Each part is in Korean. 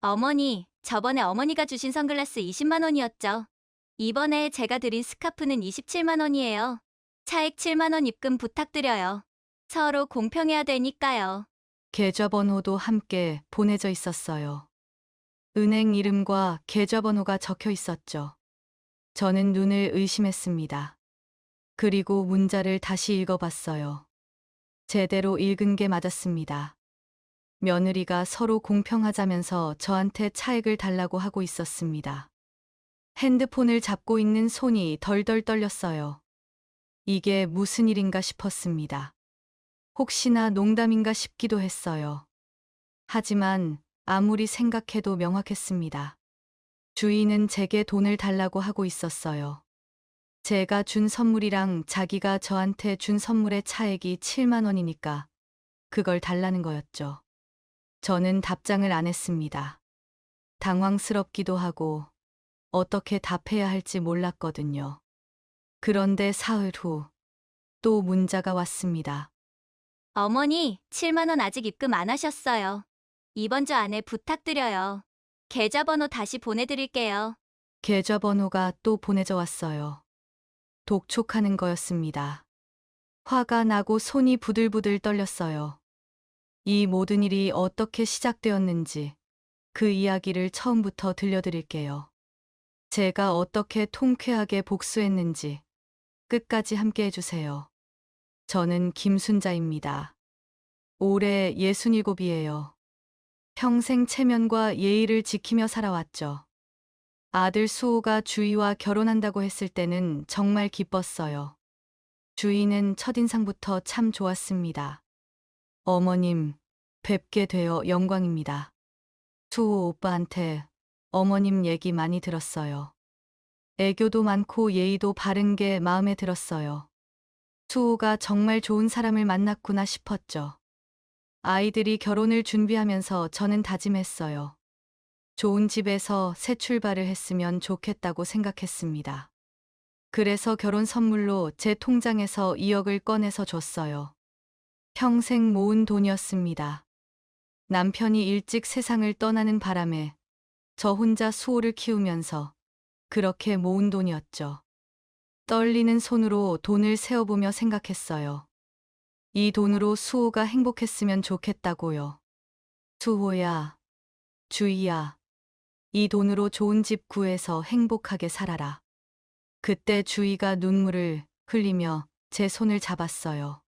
어머니, 저번에 어머니가 주신 선글라스 20만 원이었죠. 이번에 제가 드린 스카프는 27만 원이에요. 차액 7만 원 입금 부탁드려요. 서로 공평해야 되니까요. 계좌번호도 함께 보내져 있었어요. 은행 이름과 계좌번호가 적혀 있었죠. 저는 눈을 의심했습니다. 그리고 문자를 다시 읽어봤어요. 제대로 읽은 게 맞았습니다. 며느리가 서로 공평하자면서 저한테 차액을 달라고 하고 있었습니다. 핸드폰을 잡고 있는 손이 덜덜 떨렸어요. 이게 무슨 일인가 싶었습니다. 혹시나 농담인가 싶기도 했어요. 하지만 아무리 생각해도 명확했습니다. 주인은 제게 돈을 달라고 하고 있었어요. 제가 준 선물이랑 자기가 저한테 준 선물의 차액이 7만 원이니까 그걸 달라는 거였죠. 저는 답장을 안 했습니다. 당황스럽기도 하고 어떻게 답해야 할지 몰랐거든요. 그런데 사흘 후 또 문자가 왔습니다. 어머니, 7만 원 아직 입금 안 하셨어요. 이번 주 안에 부탁드려요. 계좌번호 다시 보내드릴게요. 계좌번호가 또 보내져 왔어요. 독촉하는 거였습니다. 화가 나고 손이 부들부들 떨렸어요. 이 모든 일이 어떻게 시작되었는지 그 이야기를 처음부터 들려드릴게요. 제가 어떻게 통쾌하게 복수했는지 끝까지 함께 해주세요. 저는 김순자입니다. 올해 67이에요. 평생 체면과 예의를 지키며 살아왔죠. 아들 수호가 주희와 결혼한다고 했을 때는 정말 기뻤어요. 주희는 첫인상부터 참 좋았습니다. 어머님, 뵙게 되어 영광입니다. 수호 오빠한테 어머님 얘기 많이 들었어요. 애교도 많고 예의도 바른 게 마음에 들었어요. 수호가 정말 좋은 사람을 만났구나 싶었죠. 아이들이 결혼을 준비하면서 저는 다짐했어요. 좋은 집에서 새 출발을 했으면 좋겠다고 생각했습니다. 그래서 결혼 선물로 제 통장에서 2억을 꺼내서 줬어요. 평생 모은 돈이었습니다. 남편이 일찍 세상을 떠나는 바람에 저 혼자 수호를 키우면서 그렇게 모은 돈이었죠. 떨리는 손으로 돈을 세어보며 생각했어요. 이 돈으로 수호가 행복했으면 좋겠다고요. 수호야, 주희야, 이 돈으로 좋은 집 구해서 행복하게 살아라. 그때 주희가 눈물을 흘리며 제 손을 잡았어요.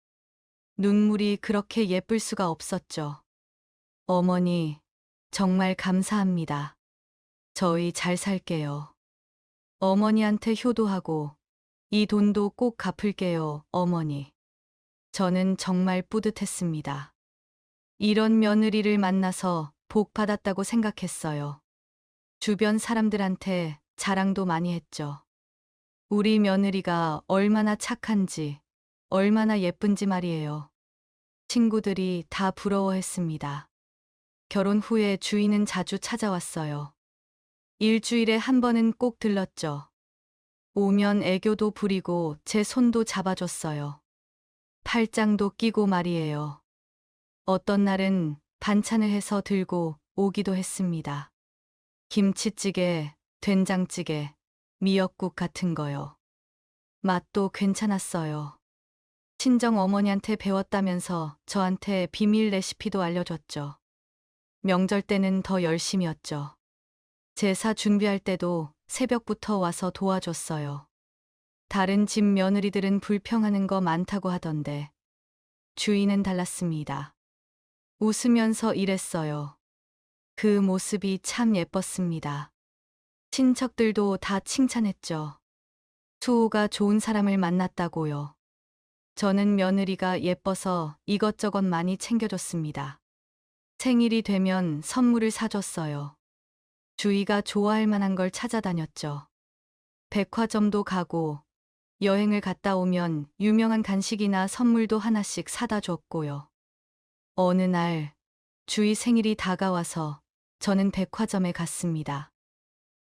눈물이 그렇게 예쁠 수가 없었죠. 어머니, 정말 감사합니다. 저희 잘 살게요. 어머니한테 효도하고 이 돈도 꼭 갚을게요, 어머니. 저는 정말 뿌듯했습니다. 이런 며느리를 만나서 복 받았다고 생각했어요. 주변 사람들한테 자랑도 많이 했죠. 우리 며느리가 얼마나 착한지, 얼마나 예쁜지 말이에요. 친구들이 다 부러워했습니다. 결혼 후에 주인은 자주 찾아왔어요. 일주일에 한 번은 꼭 들렀죠. 오면 애교도 부리고 제 손도 잡아줬어요. 팔짱도 끼고 말이에요. 어떤 날은 반찬을 해서 들고 오기도 했습니다. 김치찌개, 된장찌개, 미역국 같은 거요. 맛도 괜찮았어요. 친정 어머니한테 배웠다면서 저한테 비밀 레시피도 알려줬죠. 명절 때는 더 열심이었죠. 제사 준비할 때도 새벽부터 와서 도와줬어요. 다른 집 며느리들은 불평하는 거 많다고 하던데 주인은 달랐습니다. 웃으면서 일했어요. 그 모습이 참 예뻤습니다. 친척들도 다 칭찬했죠. 수호가 좋은 사람을 만났다고요. 저는 며느리가 예뻐서 이것저것 많이 챙겨줬습니다. 생일이 되면 선물을 사줬어요. 주희가 좋아할 만한 걸 찾아다녔죠. 백화점도 가고 여행을 갔다 오면 유명한 간식이나 선물도 하나씩 사다 줬고요. 어느 날 주희 생일이 다가와서 저는 백화점에 갔습니다.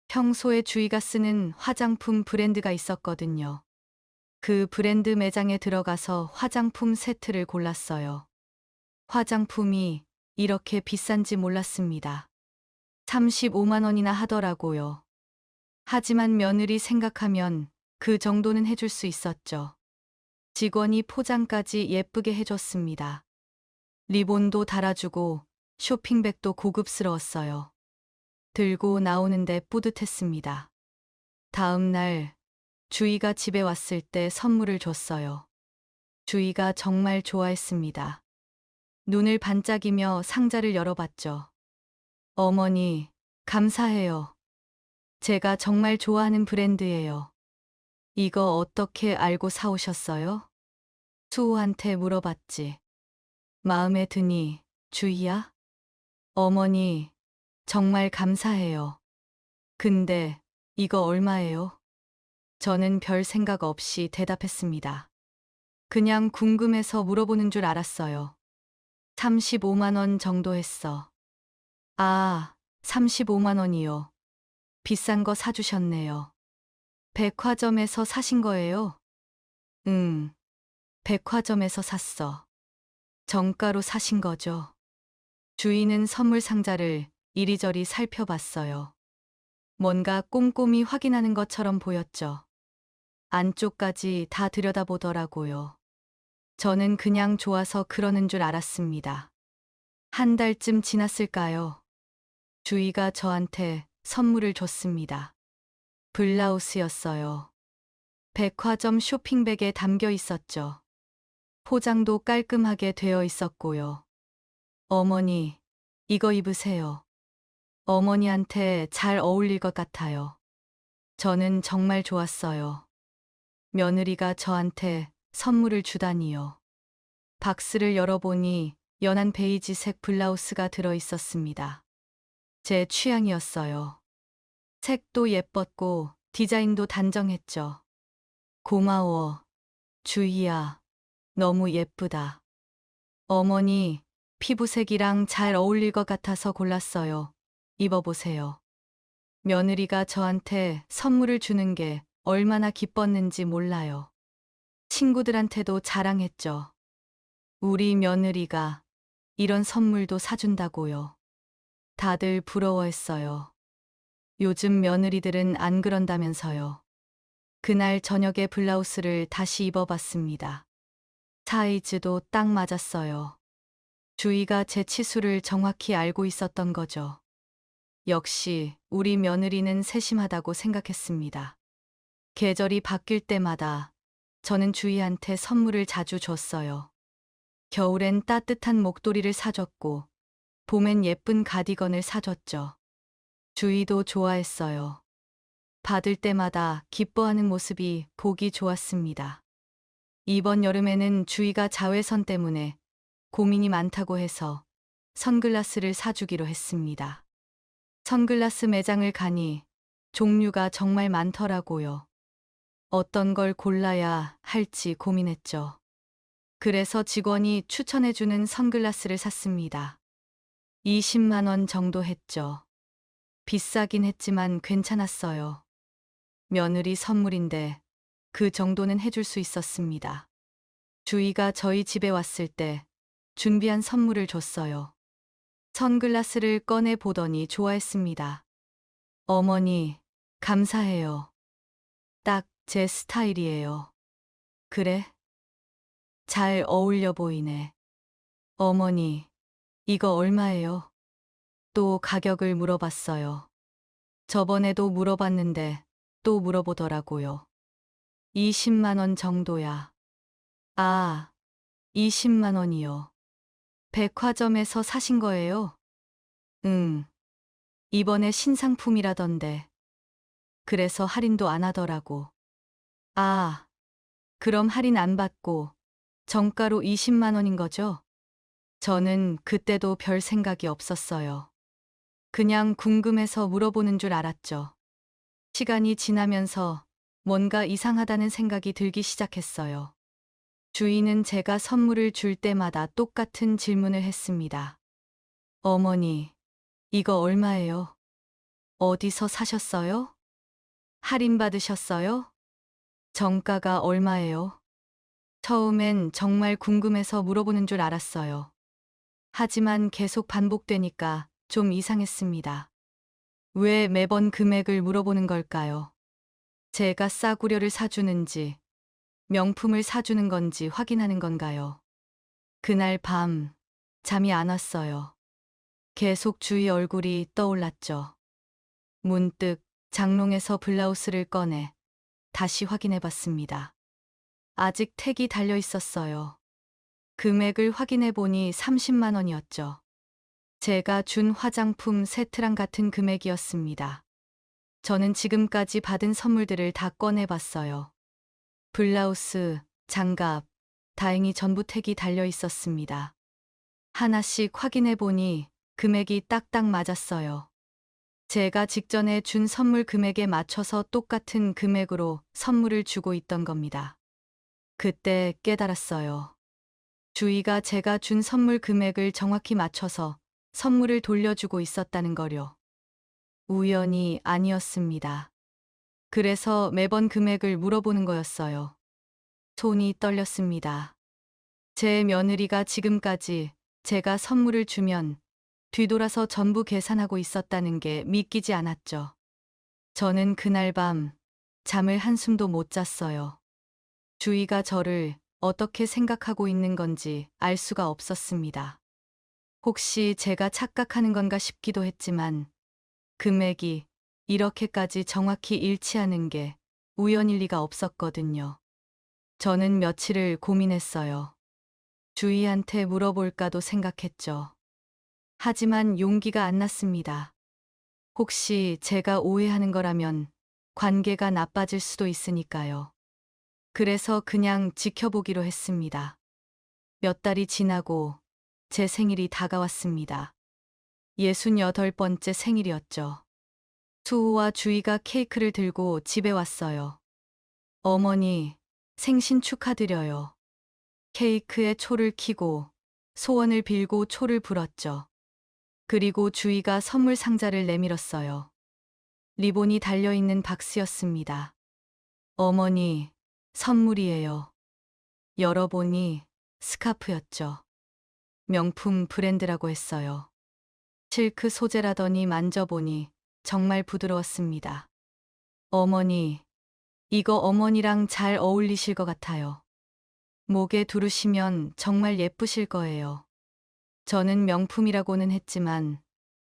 평소에 주희가 쓰는 화장품 브랜드가 있었거든요. 그 브랜드 매장에 들어가서 화장품 세트를 골랐어요. 화장품이 이렇게 비싼지 몰랐습니다. 35만 원이나 하더라고요. 하지만 며느리 생각하면 그 정도는 해줄 수 있었죠. 직원이 포장까지 예쁘게 해줬습니다. 리본도 달아주고 쇼핑백도 고급스러웠어요. 들고 나오는데 뿌듯했습니다. 다음 날 주희가 집에 왔을 때 선물을 줬어요. 주희가 정말 좋아했습니다. 눈을 반짝이며 상자를 열어봤죠. 어머니, 감사해요. 제가 정말 좋아하는 브랜드예요. 이거 어떻게 알고 사오셨어요? 수호한테 물어봤지. 마음에 드니, 주희야? 어머니, 정말 감사해요. 근데 이거 얼마예요? 저는 별 생각 없이 대답했습니다. 그냥 궁금해서 물어보는 줄 알았어요. 35만 원 정도 했어. 아, 35만 원이요. 비싼 거 사주셨네요. 백화점에서 사신 거예요? 응, 백화점에서 샀어. 정가로 사신 거죠. 주인은 선물 상자를 이리저리 살펴봤어요. 뭔가 꼼꼼히 확인하는 것처럼 보였죠. 안쪽까지 다 들여다보더라고요. 저는 그냥 좋아서 그러는 줄 알았습니다. 한 달쯤 지났을까요? 주희가 저한테 선물을 줬습니다. 블라우스였어요. 백화점 쇼핑백에 담겨 있었죠. 포장도 깔끔하게 되어 있었고요. 어머니, 이거 입으세요. 어머니한테 잘 어울릴 것 같아요. 저는 정말 좋았어요. 며느리가 저한테 선물을 주다니요. 박스를 열어보니 연한 베이지색 블라우스가 들어 있었습니다. 제 취향이었어요. 색도 예뻤고 디자인도 단정했죠. 고마워, 주희야. 너무 예쁘다. 어머니, 피부색이랑 잘 어울릴 것 같아서 골랐어요. 입어보세요. 며느리가 저한테 선물을 주는 게 얼마나 기뻤는지 몰라요. 친구들한테도 자랑했죠. 우리 며느리가 이런 선물도 사준다고요. 다들 부러워했어요. 요즘 며느리들은 안 그런다면서요. 그날 저녁에 블라우스를 다시 입어봤습니다. 사이즈도 딱 맞았어요. 주희가 제 치수를 정확히 알고 있었던 거죠. 역시 우리 며느리는 세심하다고 생각했습니다. 계절이 바뀔 때마다 저는 주희한테 선물을 자주 줬어요. 겨울엔 따뜻한 목도리를 사줬고, 봄엔 예쁜 가디건을 사줬죠. 주희도 좋아했어요. 받을 때마다 기뻐하는 모습이 보기 좋았습니다. 이번 여름에는 주희가 자외선 때문에 고민이 많다고 해서 선글라스를 사주기로 했습니다. 선글라스 매장을 가니 종류가 정말 많더라고요. 어떤 걸 골라야 할지 고민했죠. 그래서 직원이 추천해주는 선글라스를 샀습니다. 20만 원 정도 했죠. 비싸긴 했지만 괜찮았어요. 며느리 선물인데 그 정도는 해줄 수 있었습니다. 주희가 저희 집에 왔을 때 준비한 선물을 줬어요. 선글라스를 꺼내 보더니 좋아했습니다. 어머니, 감사해요. 딱 제 스타일이에요. 그래? 잘 어울려 보이네. 어머니, 이거 얼마예요? 또 가격을 물어봤어요. 저번에도 물어봤는데 또 물어보더라고요. 20만 원 정도야. 아, 20만 원이요. 백화점에서 사신 거예요? 응. 이번에 신상품이라던데. 그래서 할인도 안 하더라고. 아, 그럼 할인 안 받고 정가로 20만 원인 거죠? 저는 그때도 별 생각이 없었어요. 그냥 궁금해서 물어보는 줄 알았죠. 시간이 지나면서 뭔가 이상하다는 생각이 들기 시작했어요. 주인은 제가 선물을 줄 때마다 똑같은 질문을 했습니다. 어머니, 이거 얼마예요? 어디서 사셨어요? 할인 받으셨어요? 정가가 얼마예요? 처음엔 정말 궁금해서 물어보는 줄 알았어요. 하지만 계속 반복되니까 좀 이상했습니다. 왜 매번 금액을 물어보는 걸까요? 제가 싸구려를 사주는지, 명품을 사주는 건지 확인하는 건가요? 그날 밤, 잠이 안 왔어요. 계속 주희 얼굴이 떠올랐죠. 문득 장롱에서 블라우스를 꺼내 다시 확인해 봤습니다. 아직 택이 달려 있었어요. 금액을 확인해 보니 30만 원이었죠. 제가 준 화장품 세트랑 같은 금액이었습니다. 저는 지금까지 받은 선물들을 다 꺼내 봤어요. 블라우스, 장갑, 다행히 전부 택이 달려 있었습니다. 하나씩 확인해 보니 금액이 딱딱 맞았어요. 제가 직전에 준 선물 금액에 맞춰서 똑같은 금액으로 선물을 주고 있던 겁니다. 그때 깨달았어요. 주희가 제가 준 선물 금액을 정확히 맞춰서 선물을 돌려주고 있었다는 거요. 우연이 아니었습니다. 그래서 매번 금액을 물어보는 거였어요. 손이 떨렸습니다. 제 며느리가 지금까지 제가 선물을 주면 뒤돌아서 전부 계산하고 있었다는 게 믿기지 않았죠. 저는 그날 밤 잠을 한숨도 못 잤어요. 주희가 저를 어떻게 생각하고 있는 건지 알 수가 없었습니다. 혹시 제가 착각하는 건가 싶기도 했지만 금액이 이렇게까지 정확히 일치하는 게 우연일 리가 없었거든요. 저는 며칠을 고민했어요. 주희한테 물어볼까도 생각했죠. 하지만 용기가 안 났습니다. 혹시 제가 오해하는 거라면 관계가 나빠질 수도 있으니까요. 그래서 그냥 지켜보기로 했습니다. 몇 달이 지나고 제 생일이 다가왔습니다. 68번째 생일이었죠. 수호와 주희가 케이크를 들고 집에 왔어요. 어머니, 생신 축하드려요. 케이크에 초를 켜고 소원을 빌고 초를 불었죠. 그리고 주희가 선물 상자를 내밀었어요. 리본이 달려있는 박스였습니다. 어머니, 선물이에요. 열어보니 스카프였죠. 명품 브랜드라고 했어요. 실크 소재라더니 만져보니 정말 부드러웠습니다. 어머니, 이거 어머니랑 잘 어울리실 것 같아요. 목에 두르시면 정말 예쁘실 거예요. 저는 명품이라고는 했지만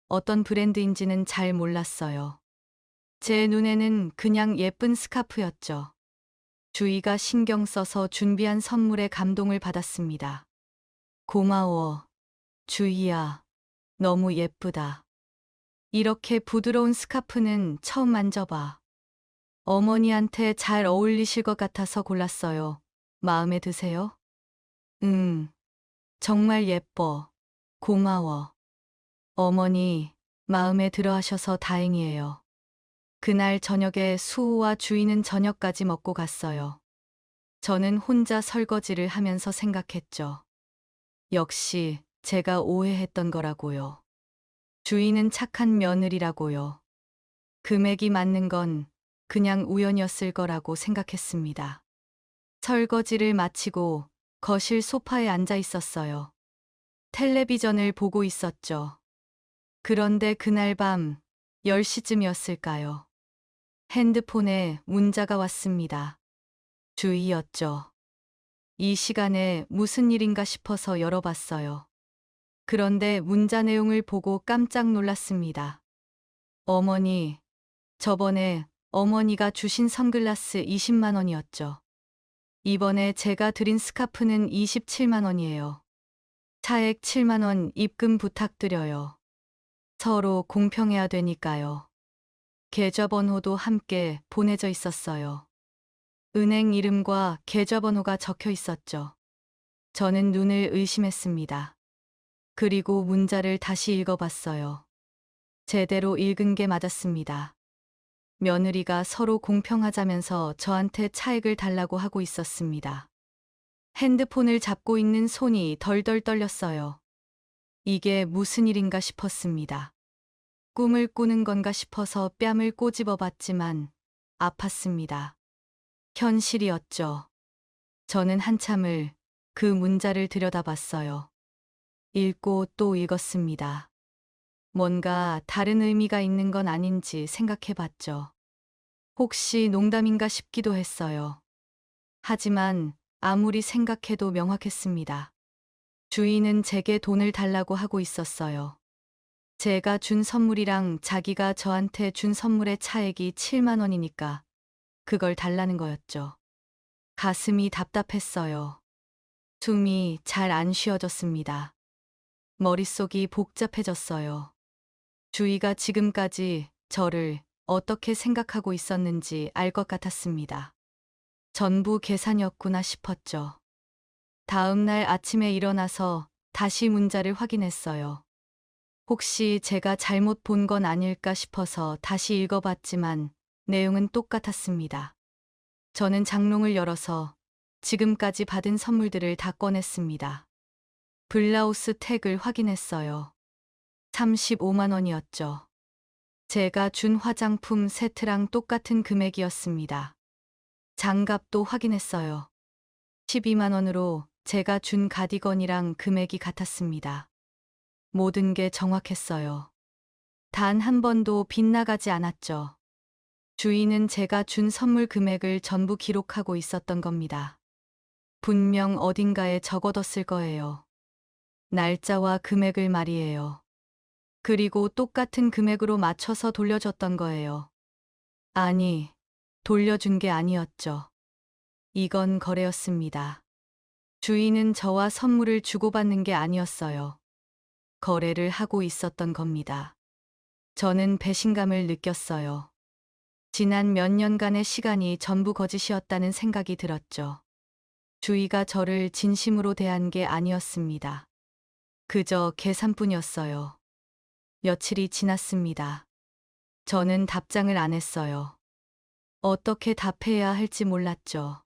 어떤 브랜드인지는 잘 몰랐어요. 제 눈에는 그냥 예쁜 스카프였죠. 주희가 신경 써서 준비한 선물에 감동을 받았습니다. 고마워, 주희야. 너무 예쁘다. 이렇게 부드러운 스카프는 처음 만져봐. 어머니한테 잘 어울리실 것 같아서 골랐어요. 마음에 드세요? 정말 예뻐. 고마워. 어머니, 마음에 들어 하셔서 다행이에요. 그날 저녁에 수호와 주희는 저녁까지 먹고 갔어요. 저는 혼자 설거지를 하면서 생각했죠. 역시 제가 오해했던 거라고요. 주희는 착한 며느리라고요. 금액이 맞는 건 그냥 우연이었을 거라고 생각했습니다. 설거지를 마치고 거실 소파에 앉아 있었어요. 텔레비전을 보고 있었죠. 그런데 그날 밤 10시쯤이었을까요? 핸드폰에 문자가 왔습니다. 주희였죠. 이 시간에 무슨 일인가 싶어서 열어봤어요. 그런데 문자 내용을 보고 깜짝 놀랐습니다. 어머니, 저번에 어머니가 주신 선글라스 20만 원이었죠. 이번에 제가 드린 스카프는 27만 원이에요. 차액 7만 원 입금 부탁드려요. 서로 공평해야 되니까요. 계좌번호도 함께 보내져 있었어요. 은행 이름과 계좌번호가 적혀 있었죠. 저는 눈을 의심했습니다. 그리고 문자를 다시 읽어봤어요. 제대로 읽은 게 맞았습니다. 며느리가 서로 공평하자면서 저한테 차액을 달라고 하고 있었습니다. 핸드폰을 잡고 있는 손이 덜덜 떨렸어요. 이게 무슨 일인가 싶었습니다. 꿈을 꾸는 건가 싶어서 뺨을 꼬집어 봤지만 아팠습니다. 현실이었죠. 저는 한참을 그 문자를 들여다봤어요. 읽고 또 읽었습니다. 뭔가 다른 의미가 있는 건 아닌지 생각해 봤죠. 혹시 농담인가 싶기도 했어요. 하지만 아무리 생각해도 명확했습니다. 주인은 제게 돈을 달라고 하고 있었어요. 제가 준 선물이랑 자기가 저한테 준 선물의 차액이 7만 원이니까 그걸 달라는 거였죠. 가슴이 답답했어요. 숨이 잘 안 쉬어졌습니다. 머릿속이 복잡해졌어요. 주희가 지금까지 저를 어떻게 생각하고 있었는지 알 것 같았습니다. 전부 계산이었구나 싶었죠. 다음 날 아침에 일어나서 다시 문자를 확인했어요. 혹시 제가 잘못 본 건 아닐까 싶어서 다시 읽어봤지만 내용은 똑같았습니다. 저는 장롱을 열어서 지금까지 받은 선물들을 다 꺼냈습니다. 블라우스 택을 확인했어요. 35만 원이었죠. 제가 준 화장품 세트랑 똑같은 금액이었습니다. 장갑도 확인했어요. 12만 원으로 제가 준 가디건이랑 금액이 같았습니다. 모든 게 정확했어요. 단 한 번도 빗나가지 않았죠. 주인은 제가 준 선물 금액을 전부 기록하고 있었던 겁니다. 분명 어딘가에 적어뒀을 거예요. 날짜와 금액을 말이에요. 그리고 똑같은 금액으로 맞춰서 돌려줬던 거예요. 아니, 돌려준 게 아니었죠. 이건 거래였습니다. 주인은 저와 선물을 주고받는 게 아니었어요. 거래를 하고 있었던 겁니다. 저는 배신감을 느꼈어요. 지난 몇 년간의 시간이 전부 거짓이었다는 생각이 들었죠. 주희가 저를 진심으로 대한 게 아니었습니다. 그저 계산뿐이었어요. 며칠이 지났습니다. 저는 답장을 안 했어요. 어떻게 답해야 할지 몰랐죠.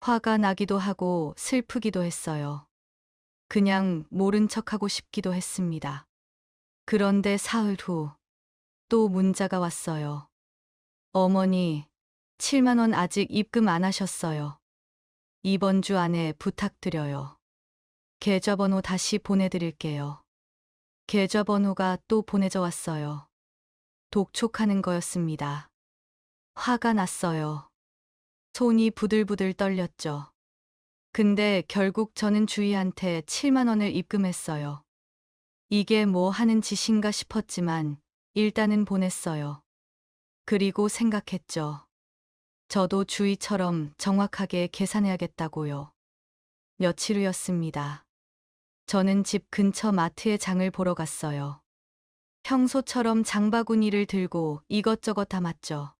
화가 나기도 하고 슬프기도 했어요. 그냥 모른 척하고 싶기도 했습니다. 그런데 사흘 후 또 문자가 왔어요. 어머니, 7만 원 아직 입금 안 하셨어요. 이번 주 안에 부탁드려요. 계좌번호 다시 보내드릴게요. 계좌번호가 또 보내져 왔어요. 독촉하는 거였습니다. 화가 났어요. 손이 부들부들 떨렸죠. 근데 결국 저는 주희한테 7만 원을 입금했어요. 이게 뭐 하는 짓인가 싶었지만 일단은 보냈어요. 그리고 생각했죠. 저도 주희처럼 정확하게 계산해야겠다고요. 며칠 후였습니다. 저는 집 근처 마트에 장을 보러 갔어요. 평소처럼 장바구니를 들고 이것저것 담았죠.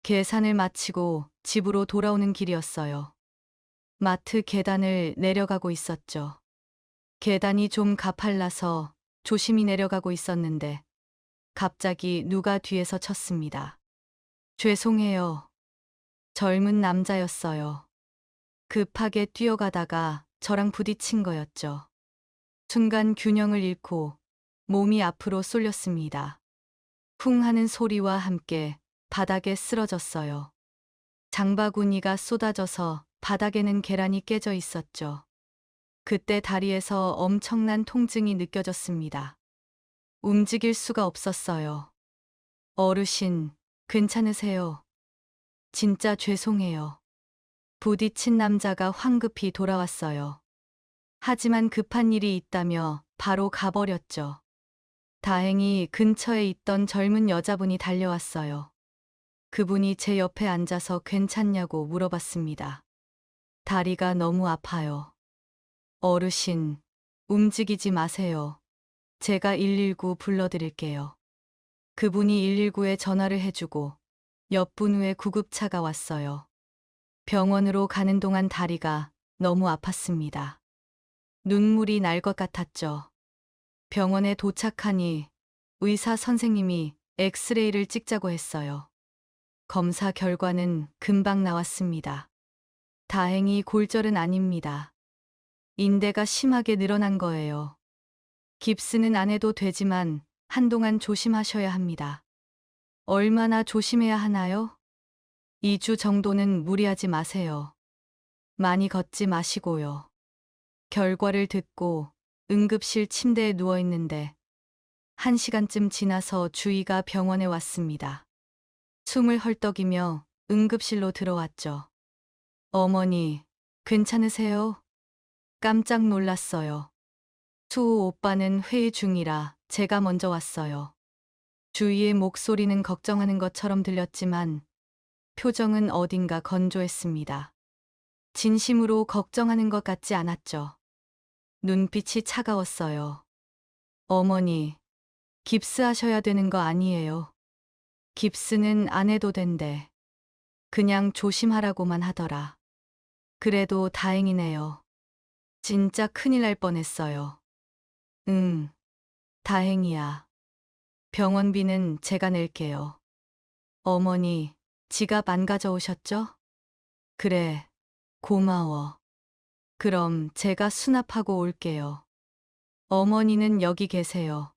계산을 마치고 집으로 돌아오는 길이었어요. 마트 계단을 내려가고 있었죠. 계단이 좀 가팔라서 조심히 내려가고 있었는데 갑자기 누가 뒤에서 쳤습니다. 죄송해요. 젊은 남자였어요. 급하게 뛰어가다가 저랑 부딪힌 거였죠. 순간 균형을 잃고 몸이 앞으로 쏠렸습니다. 쿵 하는 소리와 함께 바닥에 쓰러졌어요. 장바구니가 쏟아져서 바닥에는 계란이 깨져 있었죠. 그때 다리에서 엄청난 통증이 느껴졌습니다. 움직일 수가 없었어요. 어르신, 괜찮으세요? 진짜 죄송해요. 부딪힌 남자가 황급히 돌아왔어요. 하지만 급한 일이 있다며 바로 가버렸죠. 다행히 근처에 있던 젊은 여자분이 달려왔어요. 그분이 제 옆에 앉아서 괜찮냐고 물어봤습니다. 다리가 너무 아파요. 어르신, 움직이지 마세요. 제가 119 불러드릴게요. 그분이 119에 전화를 해주고 몇 분 후에 구급차가 왔어요. 병원으로 가는 동안 다리가 너무 아팠습니다. 눈물이 날 것 같았죠. 병원에 도착하니 의사 선생님이 엑스레이를 찍자고 했어요. 검사 결과는 금방 나왔습니다. 다행히 골절은 아닙니다. 인대가 심하게 늘어난 거예요. 깁스는 안 해도 되지만 한동안 조심하셔야 합니다. 얼마나 조심해야 하나요? 2주 정도는 무리하지 마세요. 많이 걷지 마시고요. 결과를 듣고 응급실 침대에 누워 있는데 1시간쯤 지나서 주희가 병원에 왔습니다. 숨을 헐떡이며 응급실로 들어왔죠. 어머니, 괜찮으세요? 깜짝 놀랐어요. 수호 오빠는 회의 중이라 제가 먼저 왔어요. 주희의 목소리는 걱정하는 것처럼 들렸지만 표정은 어딘가 건조했습니다. 진심으로 걱정하는 것 같지 않았죠. 눈빛이 차가웠어요. 어머니, 깁스하셔야 되는 거 아니에요. 깁스는 안 해도 된대. 그냥 조심하라고만 하더라. 그래도 다행이네요. 진짜 큰일 날 뻔했어요. 응, 다행이야. 병원비는 제가 낼게요. 어머니, 지갑 안 가져오셨죠? 그래, 고마워. 그럼 제가 수납하고 올게요. 어머니는 여기 계세요.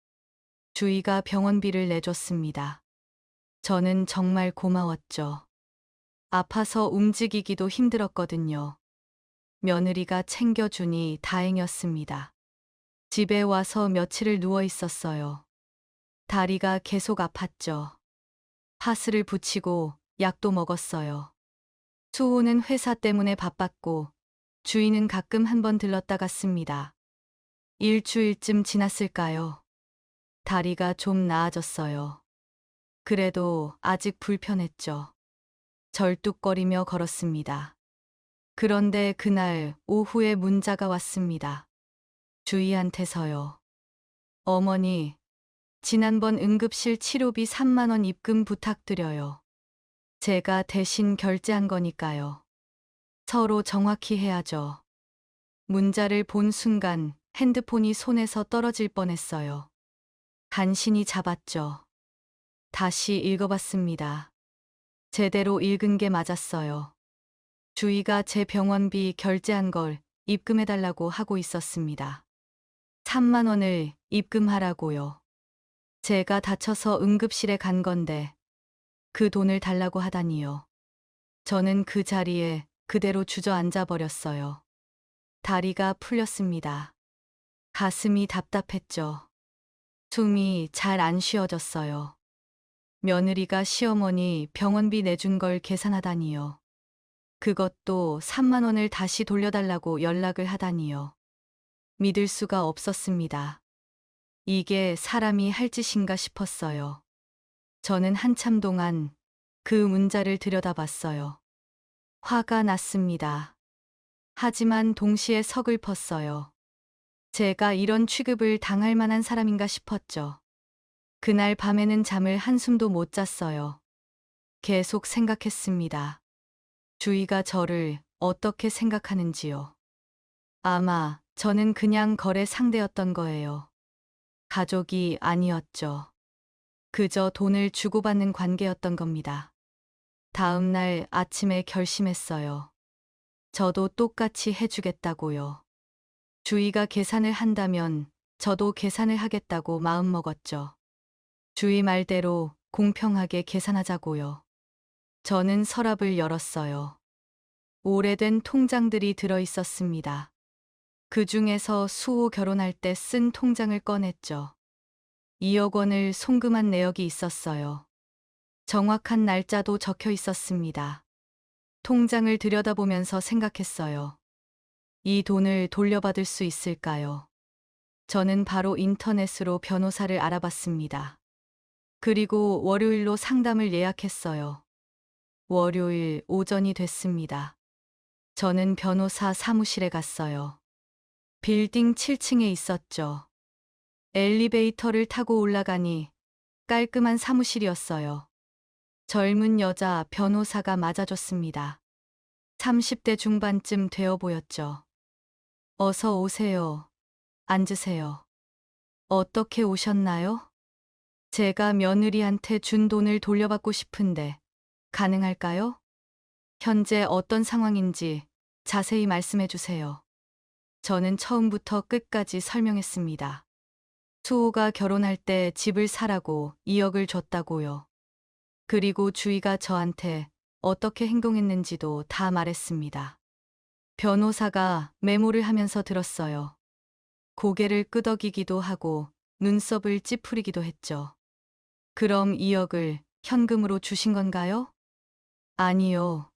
주희가 병원비를 내줬습니다. 저는 정말 고마웠죠. 아파서 움직이기도 힘들었거든요. 며느리가 챙겨주니 다행이었습니다. 집에 와서 며칠을 누워 있었어요. 다리가 계속 아팠죠. 파스를 붙이고 약도 먹었어요. 수호는 회사 때문에 바빴고 주희는 가끔 한번 들렀다 갔습니다. 일주일쯤 지났을까요? 다리가 좀 나아졌어요. 그래도 아직 불편했죠. 절뚝거리며 걸었습니다. 그런데 그날 오후에 문자가 왔습니다. 주희한테서요. 어머니, 지난번 응급실 치료비 3만 원 입금 부탁드려요. 제가 대신 결제한 거니까요. 서로 정확히 해야죠. 문자를 본 순간 핸드폰이 손에서 떨어질 뻔했어요. 간신히 잡았죠. 다시 읽어봤습니다. 제대로 읽은 게 맞았어요. 주희가 제 병원비 결제한 걸 입금해달라고 하고 있었습니다. 3만 원을 입금하라고요. 제가 다쳐서 응급실에 간 건데 그 돈을 달라고 하다니요. 저는 그 자리에 그대로 주저앉아 버렸어요. 다리가 풀렸습니다. 가슴이 답답했죠. 숨이 잘 안 쉬어졌어요. 며느리가 시어머니 병원비 내준 걸 계산하다니요. 그것도 3만 원을 다시 돌려달라고 연락을 하다니요. 믿을 수가 없었습니다. 이게 사람이 할 짓인가 싶었어요. 저는 한참 동안 그 문자를 들여다봤어요. 화가 났습니다. 하지만 동시에 서글펐어요. 제가 이런 취급을 당할 만한 사람인가 싶었죠. 그날 밤에는 잠을 한숨도 못 잤어요. 계속 생각했습니다. 주희가 저를 어떻게 생각하는지요. 아마 저는 그냥 거래 상대였던 거예요. 가족이 아니었죠. 그저 돈을 주고받는 관계였던 겁니다. 다음 날 아침에 결심했어요. 저도 똑같이 해주겠다고요. 주희가 계산을 한다면 저도 계산을 하겠다고 마음먹었죠. 주희 말대로 공평하게 계산하자고요. 저는 서랍을 열었어요. 오래된 통장들이 들어 있었습니다. 그 중에서 수호 결혼할 때 쓴 통장을 꺼냈죠. 2억 원을 송금한 내역이 있었어요. 정확한 날짜도 적혀 있었습니다. 통장을 들여다보면서 생각했어요. 이 돈을 돌려받을 수 있을까요? 저는 바로 인터넷으로 변호사를 알아봤습니다. 그리고 월요일로 상담을 예약했어요. 월요일 오전이 됐습니다. 저는 변호사 사무실에 갔어요. 빌딩 7층에 있었죠. 엘리베이터를 타고 올라가니 깔끔한 사무실이었어요. 젊은 여자 변호사가 맞아줬습니다. 30대 중반쯤 되어 보였죠. 어서 오세요. 앉으세요. 어떻게 오셨나요? 제가 며느리한테 준 돈을 돌려받고 싶은데 가능할까요? 현재 어떤 상황인지 자세히 말씀해 주세요. 저는 처음부터 끝까지 설명했습니다. 수호가 결혼할 때 집을 사라고 2억을 줬다고요. 그리고 주희가 저한테 어떻게 행동했는지도 다 말했습니다. 변호사가 메모를 하면서 들었어요. 고개를 끄덕이기도 하고 눈썹을 찌푸리기도 했죠. 그럼 2억을 현금으로 주신 건가요? 아니요.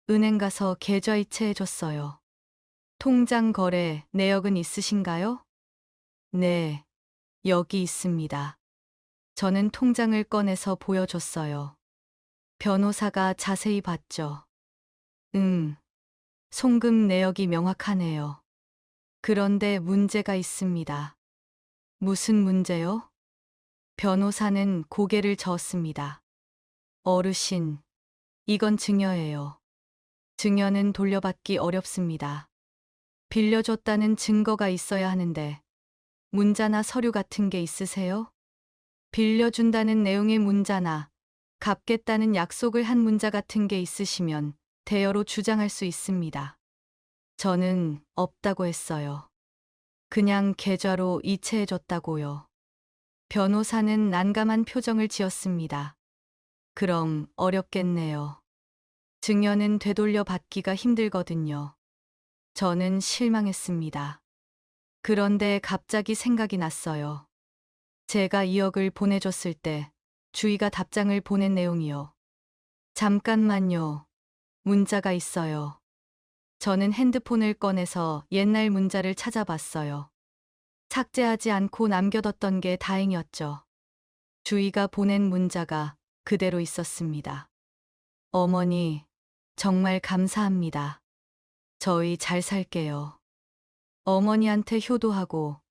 은행 가서 계좌이체해 줬어요. 통장 거래 내역은 있으신가요? 네, 여기 있습니다. 저는 통장을 꺼내서 보여줬어요. 변호사가 자세히 봤죠. 송금 내역이 명확하네요. 그런데 문제가 있습니다. 무슨 문제요? 변호사는 고개를 저었습니다. 어르신, 이건 증여예요. 증여는 돌려받기 어렵습니다. 빌려줬다는 증거가 있어야 하는데, 문자나 서류 같은 게 있으세요? 빌려준다는 내용의 문자나 갚겠다는 약속을 한 문자 같은 게 있으시면 대여로 주장할 수 있습니다. 저는 없다고 했어요. 그냥 계좌로 이체해줬다고요. 변호사는 난감한 표정을 지었습니다. 그럼 어렵겠네요. 증여는 되돌려 받기가 힘들거든요. 저는 실망했습니다. 그런데 갑자기 생각이 났어요. 제가 2억을 보내줬을 때 주희가 답장을 보낸 내용이요. 잠깐만요. 문자가 있어요. 저는 핸드폰을 꺼내서 옛날 문자를 찾아봤어요. 삭제하지 않고 남겨뒀던 게 다행이었죠. 주희가 보낸 문자가 그대로 있었습니다. 어머니, 정말 감사합니다. 저희 잘 살게요. 어머니한테 효도하고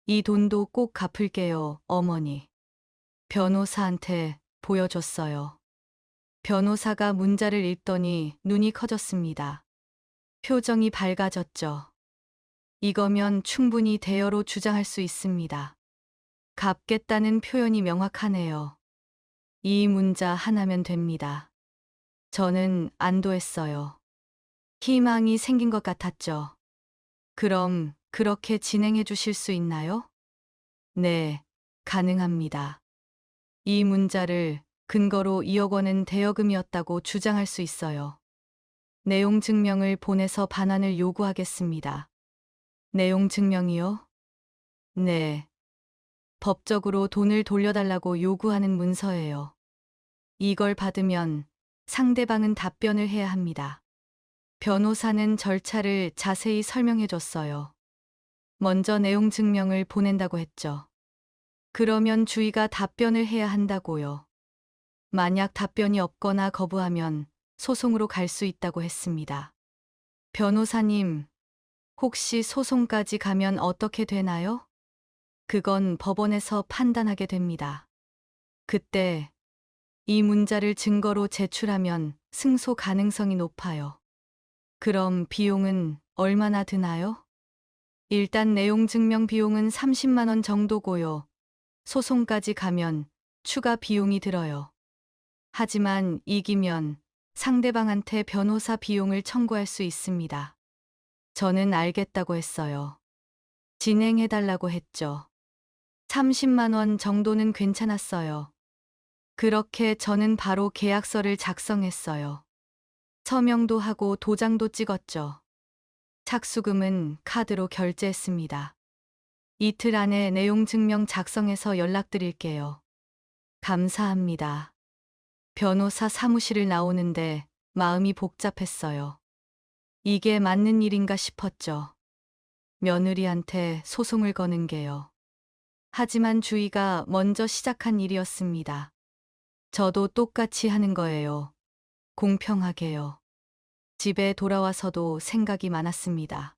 이 돈도 꼭 갚을게요, 어머니. 변호사한테 보여줬어요. 변호사가 문자를 읽더니 눈이 커졌습니다. 표정이 밝아졌죠. 이거면 충분히 대여로 주장할 수 있습니다. 갚겠다는 표현이 명확하네요. 이 문자 하나면 됩니다. 저는 안도했어요. 희망이 생긴 것 같았죠. 그럼 그렇게 진행해 주실 수 있나요? 네, 가능합니다. 이 문자를 근거로 2억 원은 대여금이었다고 주장할 수 있어요. 내용 증명을 보내서 반환을 요구하겠습니다. 내용 증명이요? 네. 법적으로 돈을 돌려달라고 요구하는 문서예요. 이걸 받으면 상대방은 답변을 해야 합니다. 변호사는 절차를 자세히 설명해 줬어요. 먼저 내용 증명을 보낸다고 했죠. 그러면 주희가 답변을 해야 한다고요. 만약 답변이 없거나 거부하면 소송으로 갈 수 있다고 했습니다. 변호사님, 혹시 소송까지 가면 어떻게 되나요? 그건 법원에서 판단하게 됩니다. 그때 이 문자를 증거로 제출하면 승소 가능성이 높아요. 그럼 비용은 얼마나 드나요? 일단 내용 증명 비용은 30만 원 정도고요. 소송까지 가면 추가 비용이 들어요. 하지만 이기면 상대방한테 변호사 비용을 청구할 수 있습니다. 저는 알겠다고 했어요. 진행해달라고 했죠. 30만 원 정도는 괜찮았어요. 그렇게 저는 바로 계약서를 작성했어요. 서명도 하고 도장도 찍었죠. 착수금은 카드로 결제했습니다. 이틀 안에 내용 증명 작성해서 연락드릴게요. 감사합니다. 변호사 사무실을 나오는데 마음이 복잡했어요. 이게 맞는 일인가 싶었죠. 며느리한테 소송을 거는 게요. 하지만 주희가 먼저 시작한 일이었습니다. 저도 똑같이 하는 거예요. 공평하게요. 집에 돌아와서도 생각이 많았습니다.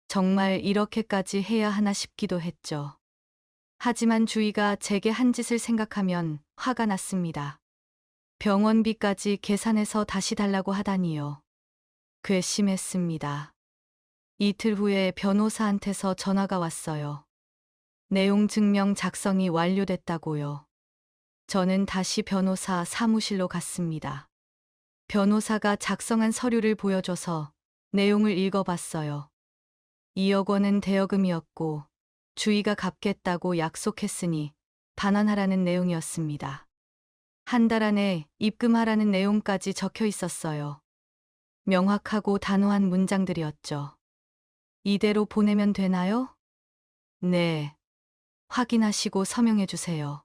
정말 이렇게까지 해야 하나 싶기도 했죠. 하지만 주희가 제게 한 짓을 생각하면 화가 났습니다. 병원비까지 계산해서 다시 달라고 하다니요. 괘씸했습니다. 이틀 후에 변호사한테서 전화가 왔어요. 내용 증명 작성이 완료됐다고요. 저는 다시 변호사 사무실로 갔습니다. 변호사가 작성한 서류를 보여줘서 내용을 읽어봤어요. 2억 원은 대여금이었고 주희가 갚겠다고 약속했으니 반환하라는 내용이었습니다. 한 달 안에 입금하라는 내용까지 적혀 있었어요. 명확하고 단호한 문장들이었죠. 이대로 보내면 되나요? 네. 확인하시고 서명해 주세요.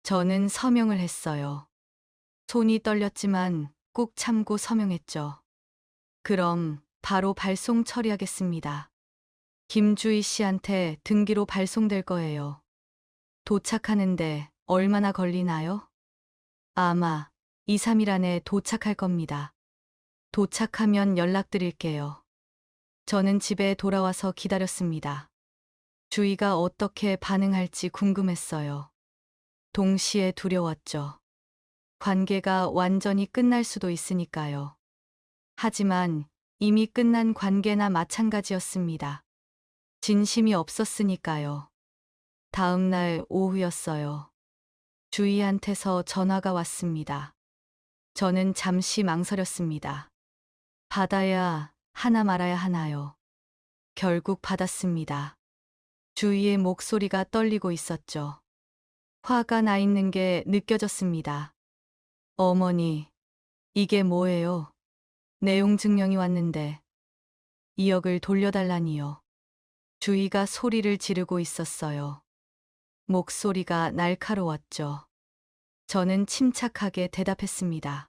저는 서명을 했어요. 손이 떨렸지만 꾹 참고 서명했죠. 그럼 바로 발송 처리하겠습니다. 김주희 씨한테 등기로 발송될 거예요. 도착하는데 얼마나 걸리나요? 아마 2, 3일 안에 도착할 겁니다. 도착하면 연락드릴게요. 저는 집에 돌아와서 기다렸습니다. 주희가 어떻게 반응할지 궁금했어요. 동시에 두려웠죠. 관계가 완전히 끝날 수도 있으니까요. 하지만 이미 끝난 관계나 마찬가지였습니다. 진심이 없었으니까요. 다음 날 오후였어요. 주희한테서 전화가 왔습니다. 저는 잠시 망설였습니다. 받아야 하나 말아야 하나요? 결국 받았습니다. 주희의 목소리가 떨리고 있었죠. 화가 나 있는 게 느껴졌습니다. 어머니, 이게 뭐예요? 내용 증명이 왔는데 2억을 돌려달라니요. 주희가 소리를 지르고 있었어요. 목소리가 날카로웠죠. 저는 침착하게 대답했습니다.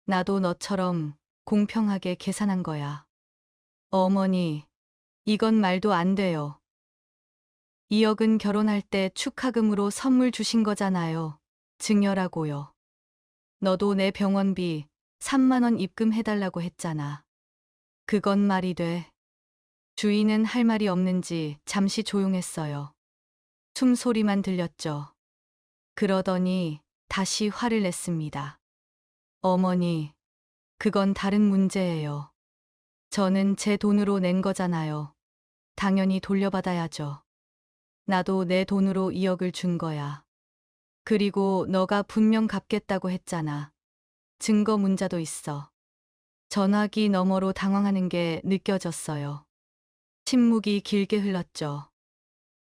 나도 너처럼 공평하게 계산한 거야. 어머니, 이건 말도 안 돼요. 2억은 결혼할 때 축하금으로 선물 주신 거잖아요. 증여라고요. 너도 내 병원비 3만 원 입금해달라고 했잖아. 그건 말이 돼. 주인은 할 말이 없는지 잠시 조용했어요. 숨소리만 들렸죠. 그러더니 다시 화를 냈습니다. 어머니, 그건 다른 문제예요. 저는 제 돈으로 낸 거잖아요. 당연히 돌려받아야죠. 나도 내 돈으로 2억을 준 거야. 그리고 너가 분명 갚겠다고 했잖아. 증거 문자도 있어. 전화기 너머로 당황하는 게 느껴졌어요. 침묵이 길게 흘렀죠.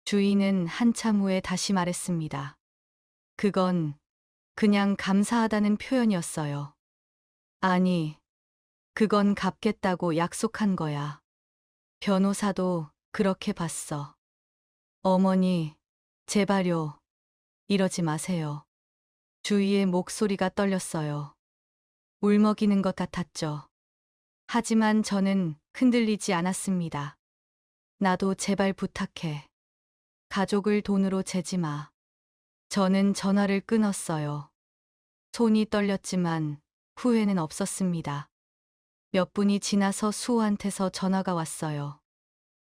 주인은 한참 후에 다시 말했습니다. 그건 그냥 감사하다는 표현이었어요. 아니, 그건 갚겠다고 약속한 거야. 변호사도 그렇게 봤어. 어머니, 제발요. 이러지 마세요. 주희의 목소리가 떨렸어요. 울먹이는 것 같았죠. 하지만 저는 흔들리지 않았습니다. 나도 제발 부탁해. 가족을 돈으로 재지 마. 저는 전화를 끊었어요. 손이 떨렸지만 후회는 없었습니다. 몇 분이 지나서 수호한테서 전화가 왔어요.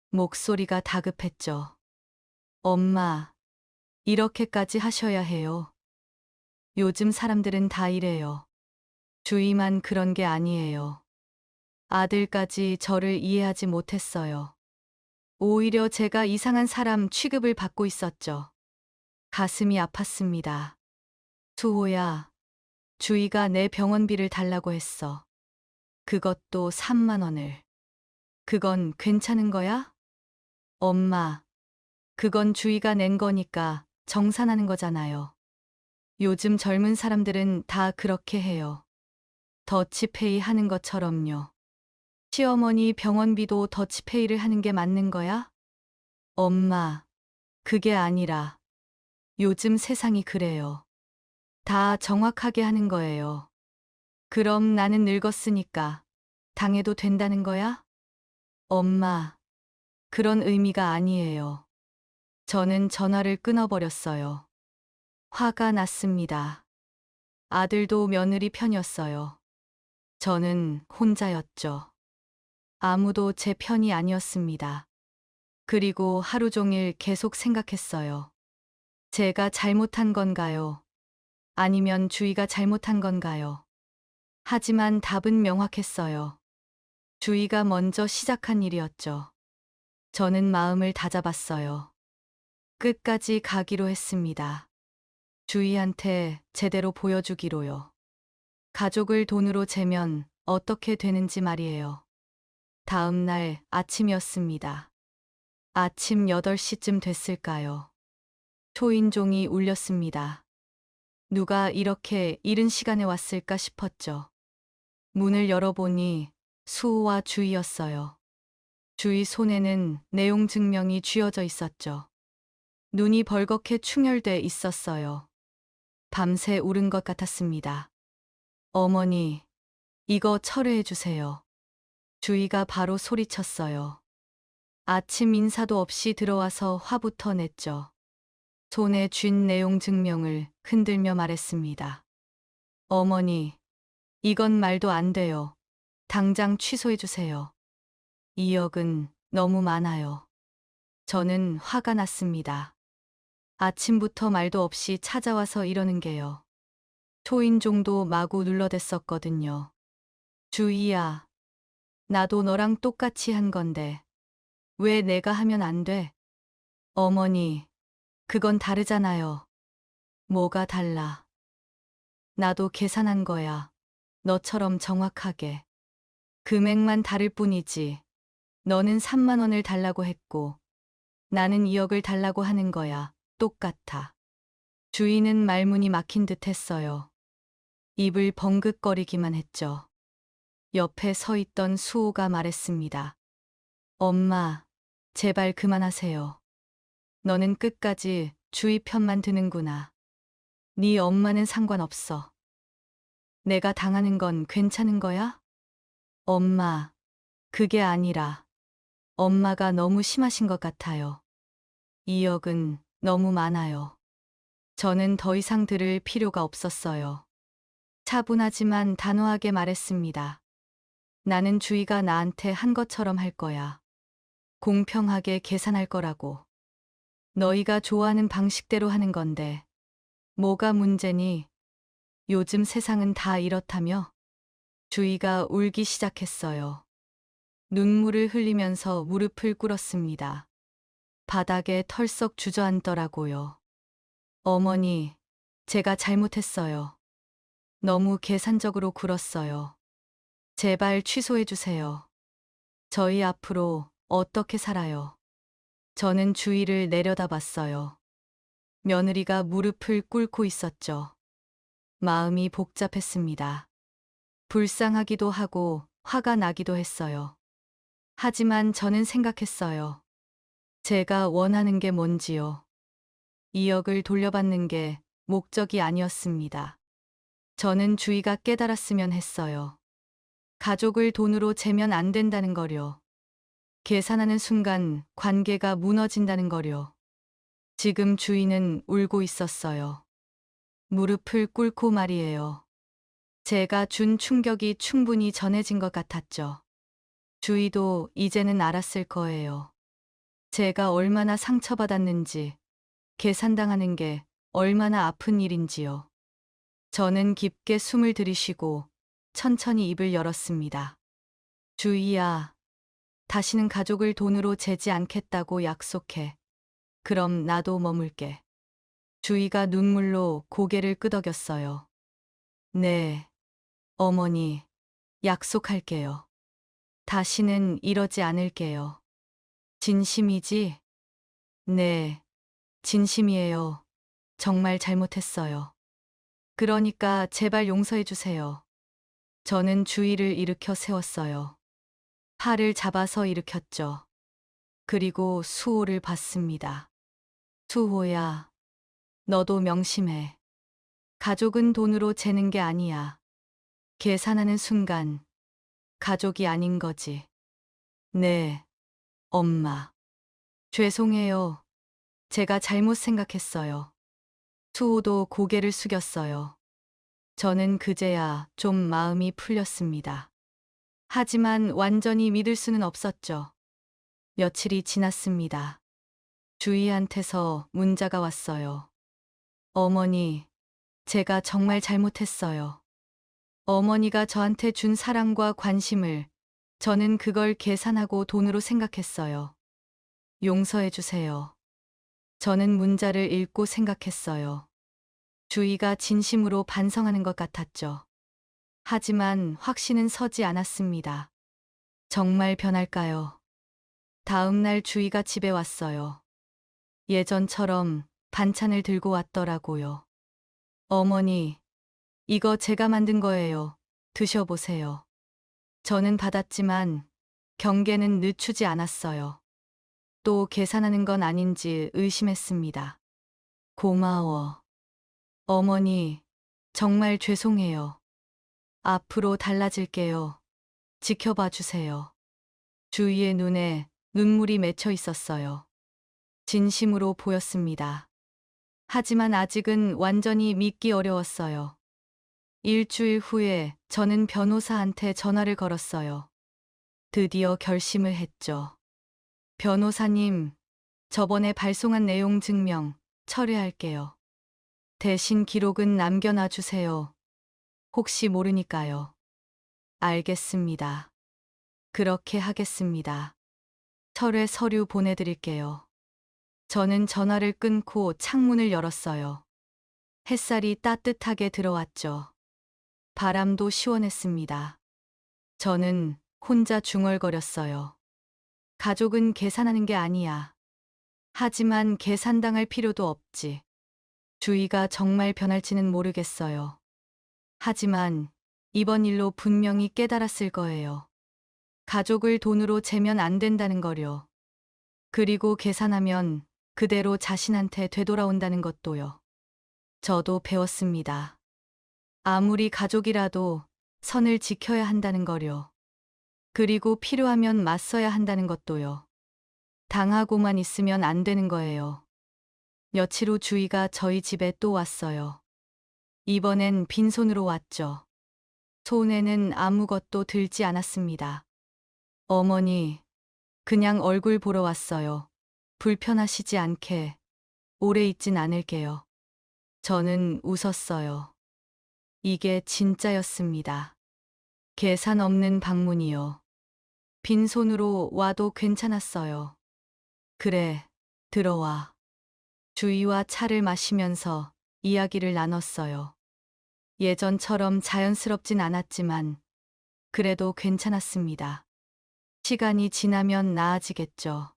목소리가 다급했죠. 엄마, 이렇게까지 하셔야 해요. 요즘 사람들은 다 이래요. 주희만 그런 게 아니에요. 아들까지 저를 이해하지 못했어요. 오히려 제가 이상한 사람 취급을 받고 있었죠. 가슴이 아팠습니다. 수호야, 주희가 내 병원비를 달라고 했어. 그것도 3만 원을. 그건 괜찮은 거야? 엄마, 그건 주희가 낸 거니까 정산하는 거잖아요. 요즘 젊은 사람들은 다 그렇게 해요. 더치페이 하는 것처럼요. 시어머니 병원비도 더치페이를 하는 게 맞는 거야? 엄마, 그게 아니라 요즘 세상이 그래요. 다 정확하게 하는 거예요. 그럼 나는 늙었으니까 당해도 된다는 거야? 엄마, 그런 의미가 아니에요. 저는 전화를 끊어버렸어요. 화가 났습니다. 아들도 며느리 편이었어요. 저는 혼자였죠. 아무도 제 편이 아니었습니다. 그리고 하루 종일 계속 생각했어요. 제가 잘못한 건가요? 아니면 주희가 잘못한 건가요? 하지만 답은 명확했어요. 주희가 먼저 시작한 일이었죠. 저는 마음을 다잡았어요. 끝까지 가기로 했습니다. 주희한테 제대로 보여주기로요. 가족을 돈으로 재면 어떻게 되는지 말이에요. 다음 날 아침이었습니다. 아침 8시쯤 됐을까요? 초인종이 울렸습니다. 누가 이렇게 이른 시간에 왔을까 싶었죠. 문을 열어보니 수호와 주희였어요. 주희 손에는 내용 증명이 쥐어져 있었죠. 눈이 벌겋게 충혈돼 있었어요. 밤새 울은 것 같았습니다. 어머니, 이거 철회해 주세요. 주희가 바로 소리쳤어요. 아침 인사도 없이 들어와서 화부터 냈죠. 손에 쥔 내용 증명을 흔들며 말했습니다. 어머니, 이건 말도 안 돼요. 당장 취소해 주세요. 2억은 너무 많아요. 저는 화가 났습니다. 아침부터 말도 없이 찾아와서 이러는 게요. 초인종도 마구 눌러댔었거든요. 주희야, 나도 너랑 똑같이 한 건데 왜 내가 하면 안 돼? 어머니, 그건 다르잖아요. 뭐가 달라? 나도 계산한 거야. 너처럼 정확하게. 금액만 다를 뿐이지. 너는 3만 원을 달라고 했고 나는 2억을 달라고 하는 거야. 똑같아. 주희는 말문이 막힌 듯 했어요. 입을 벙긋거리기만 했죠. 옆에 서 있던 수호가 말했습니다. 엄마, 제발 그만하세요. 너는 끝까지 주희 편만 드는구나. 네 엄마는 상관없어. 내가 당하는 건 괜찮은 거야? 엄마, 그게 아니라 엄마가 너무 심하신 것 같아요. 2억은 너무 많아요. 저는 더 이상 들을 필요가 없었어요. 차분하지만 단호하게 말했습니다. 나는 주희가 나한테 한 것처럼 할 거야. 공평하게 계산할 거라고. 너희가 좋아하는 방식대로 하는 건데 뭐가 문제니? 요즘 세상은 다 이렇다며? 주희가 울기 시작했어요. 눈물을 흘리면서 무릎을 꿇었습니다. 바닥에 털썩 주저앉더라고요. 어머니, 제가 잘못했어요. 너무 계산적으로 굴었어요. 제발 취소해 주세요. 저희 앞으로 어떻게 살아요? 저는 주희를 내려다봤어요. 며느리가 무릎을 꿇고 있었죠. 마음이 복잡했습니다. 불쌍하기도 하고 화가 나기도 했어요. 하지만 저는 생각했어요. 제가 원하는 게 뭔지요. 2억을 돌려받는 게 목적이 아니었습니다. 저는 주희가 깨달았으면 했어요. 가족을 돈으로 재면 안 된다는 거려. 계산하는 순간 관계가 무너진다는 거려. 지금 주희는 울고 있었어요. 무릎을 꿇고 말이에요. 제가 준 충격이 충분히 전해진 것 같았죠. 주희도 이제는 알았을 거예요. 제가 얼마나 상처받았는지, 계산당하는 게 얼마나 아픈 일인지요. 저는 깊게 숨을 들이쉬고 천천히 입을 열었습니다. 주희야, 다시는 가족을 돈으로 재지 않겠다고 약속해. 그럼 나도 머물게. 주희가 눈물로 고개를 끄덕였어요. 네, 어머니, 약속할게요. 다시는 이러지 않을게요. 진심이지? 네, 진심이에요. 정말 잘못했어요. 그러니까 제발 용서해 주세요. 저는 주희를 일으켜 세웠어요. 팔을 잡아서 일으켰죠. 그리고 수호를 봤습니다. 수호야, 너도 명심해. 가족은 돈으로 재는 게 아니야. 계산하는 순간 가족이 아닌 거지. 네, 엄마. 죄송해요. 제가 잘못 생각했어요. 수호도 고개를 숙였어요. 저는 그제야 좀 마음이 풀렸습니다. 하지만 완전히 믿을 수는 없었죠. 며칠이 지났습니다. 주희한테서 문자가 왔어요. 어머니, 제가 정말 잘못했어요. 어머니가 저한테 준 사랑과 관심을 저는 그걸 계산하고 돈으로 생각했어요. 용서해 주세요. 저는 문자를 읽고 생각했어요. 주희가 진심으로 반성하는 것 같았죠. 하지만 확신은 서지 않았습니다. 정말 변할까요? 다음 날 주희가 집에 왔어요. 예전처럼 반찬을 들고 왔더라고요. 어머니, 이거 제가 만든 거예요. 드셔보세요. 저는 받았지만 경계는 늦추지 않았어요. 또 계산하는 건 아닌지 의심했습니다. 고마워. 어머니, 정말 죄송해요. 앞으로 달라질게요. 지켜봐 주세요. 주희의 눈에 눈물이 맺혀 있었어요. 진심으로 보였습니다. 하지만 아직은 완전히 믿기 어려웠어요. 일주일 후에 저는 변호사한테 전화를 걸었어요. 드디어 결심을 했죠. 변호사님, 저번에 발송한 내용 증명 철회할게요. 대신 기록은 남겨놔 주세요. 혹시 모르니까요. 알겠습니다. 그렇게 하겠습니다. 철회 서류 보내드릴게요. 저는 전화를 끊고 창문을 열었어요. 햇살이 따뜻하게 들어왔죠. 바람도 시원했습니다. 저는 혼자 중얼거렸어요. 가족은 계산하는 게 아니야. 하지만 계산당할 필요도 없지. 주희가 정말 변할지는 모르겠어요. 하지만 이번 일로 분명히 깨달았을 거예요. 가족을 돈으로 재면 안 된다는 거요. 그리고 계산하면 그대로 자신한테 되돌아온다는 것도요. 저도 배웠습니다. 아무리 가족이라도 선을 지켜야 한다는 거요. 그리고 필요하면 맞서야 한다는 것도요. 당하고만 있으면 안 되는 거예요. 며칠 후 주희가 저희 집에 또 왔어요. 이번엔 빈손으로 왔죠. 손에는 아무것도 들지 않았습니다. 어머니, 그냥 얼굴 보러 왔어요. 불편하시지 않게 오래 있진 않을게요. 저는 웃었어요. 이게 진짜였습니다. 계산 없는 방문이요. 빈손으로 와도 괜찮았어요. 그래, 들어와. 주희와 차를 마시면서 이야기를 나눴어요. 예전처럼 자연스럽진 않았지만 그래도 괜찮았습니다. 시간이 지나면 나아지겠죠.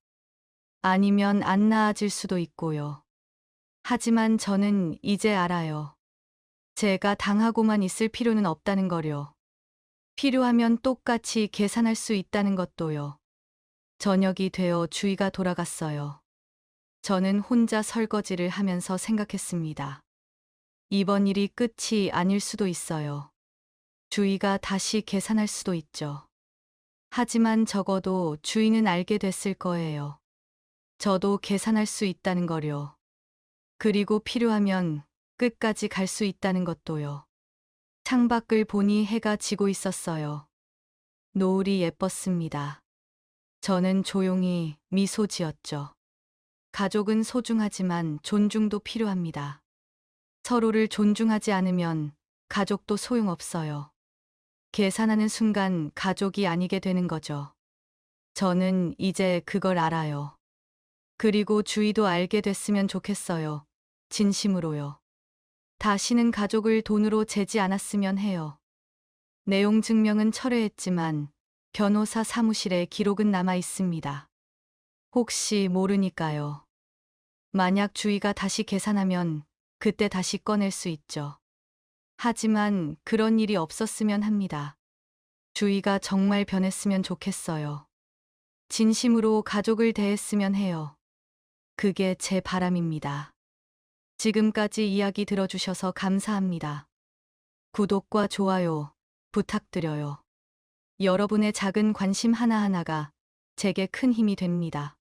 아니면 안 나아질 수도 있고요. 하지만 저는 이제 알아요. 제가 당하고만 있을 필요는 없다는 거요. 필요하면 똑같이 계산할 수 있다는 것도요. 저녁이 되어 주희가 돌아갔어요. 저는 혼자 설거지를 하면서 생각했습니다. 이번 일이 끝이 아닐 수도 있어요. 주희가 다시 계산할 수도 있죠. 하지만 적어도 주희는 알게 됐을 거예요. 저도 계산할 수 있다는 거요. 그리고 필요하면 끝까지 갈 수 있다는 것도요. 창밖을 보니 해가 지고 있었어요. 노을이 예뻤습니다. 저는 조용히 미소 지었죠. 가족은 소중하지만 존중도 필요합니다. 서로를 존중하지 않으면 가족도 소용없어요. 계산하는 순간 가족이 아니게 되는 거죠. 저는 이제 그걸 알아요. 그리고 주희도 알게 됐으면 좋겠어요. 진심으로요. 다시는 가족을 돈으로 재지 않았으면 해요. 내용 증명은 철회했지만 변호사 사무실에 기록은 남아 있습니다. 혹시 모르니까요. 만약 주희가 다시 계산하면 그때 다시 꺼낼 수 있죠. 하지만 그런 일이 없었으면 합니다. 주희가 정말 변했으면 좋겠어요. 진심으로 가족을 대했으면 해요. 그게 제 바람입니다. 지금까지 이야기 들어주셔서 감사합니다. 구독과 좋아요 부탁드려요. 여러분의 작은 관심 하나하나가 제게 큰 힘이 됩니다.